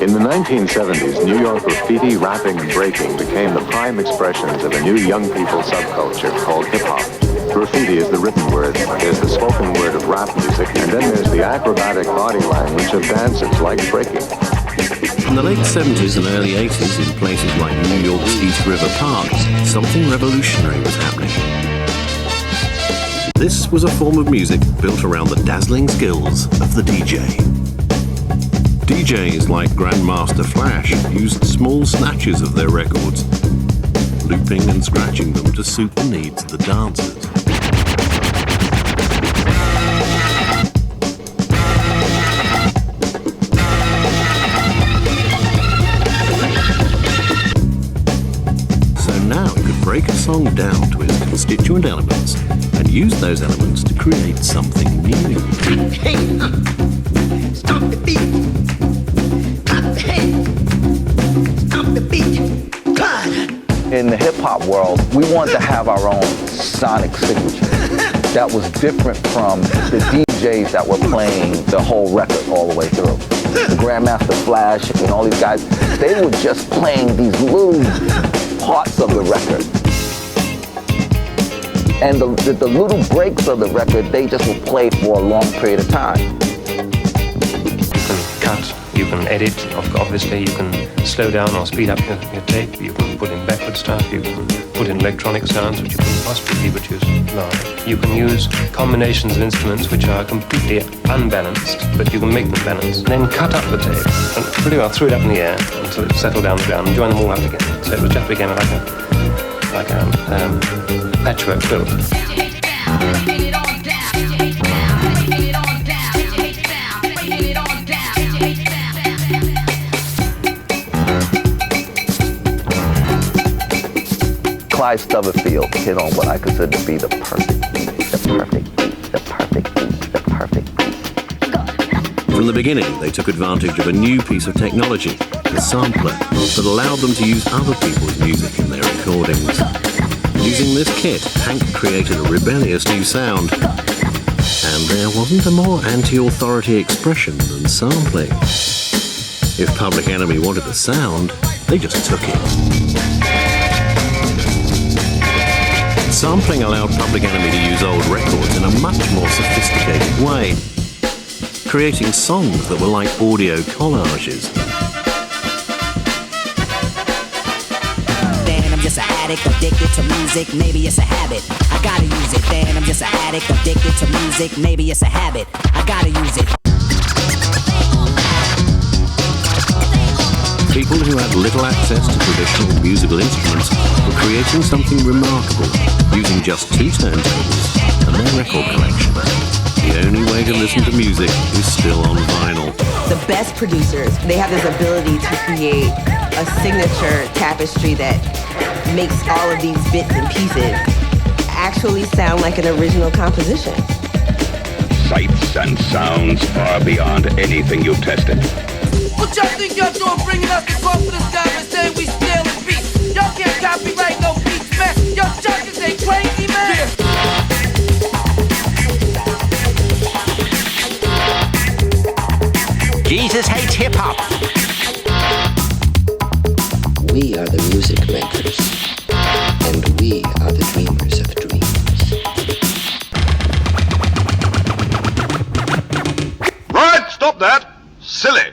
In the 1970s, New York graffiti, rapping, and breaking became the prime expressions of a new young people subculture called hip-hop. Graffiti is the written word, there's the spoken word of rap music, and then there's the acrobatic body language of dancers like breaking. In the late 70s and early 80s, in places like New York's East River Park, something revolutionary was happening. This was a form of music built around the dazzling skills of the DJ. DJs like Grandmaster Flash used small snatches of their records, looping and scratching them to suit the needs of the dancers. Now he could break a song down to its constituent elements and use those elements to create something new. Hey, stop the beat. Hey, stop the beat. God. In the hip-hop world, we wanted to have our own sonic signature that was different from the DJs that were playing the whole record all the way through. The Grandmaster Flash and all these guys, they were just playing these little parts of the record. And the little breaks of the record, they just will play for a long period of time. You can cut, you can edit, obviously, you can slow down or speed up your tape, you can put in backward stuff, you can put in electronic sounds which you can possibly produce live. You can use combinations of instruments which are completely unbalanced, but you can make them balanced. And then cut up the tape and pretty well throw it up in the air until it settled down the ground and join them all up again. So it was just became like a patchwork quilt. Clyde Stubblefield hit on what I consider to be the perfect beat. From the beginning, they took advantage of a new piece of technology, the sampler, that allowed them to use other people's music in their recordings. Using this kit, Hank created a rebellious new sound. And there wasn't a more anti-authority expression than sampling. If Public Enemy wanted the sound, they just took it. Sampling allowed Public Enemy to use old records in a much more sophisticated way, creating songs that were like audio collages. Dan, I'm just an addict, addicted to music, maybe it's a habit. I gotta use it. Dan, I'm just an addict, addicted to music, maybe it's a habit. I gotta use it. People who had little access to traditional musical instruments were creating something remarkable, using just 2 turntables and their record collection. The only way to listen to music is still on vinyl. The best producers, they have this ability to create a signature tapestry that makes all of these bits and pieces actually sound like an original composition. Sights and sounds far beyond anything you've tested. What y'all think y'all doing bringing us the call for this guy and saying we stealing beats? Y'all can't copyright no beats, man. Y'all judges ain't crazy, man. Jesus hates hip-hop. We are the music makers, and we are the dreamers of dreams. Right, stop that. Silly.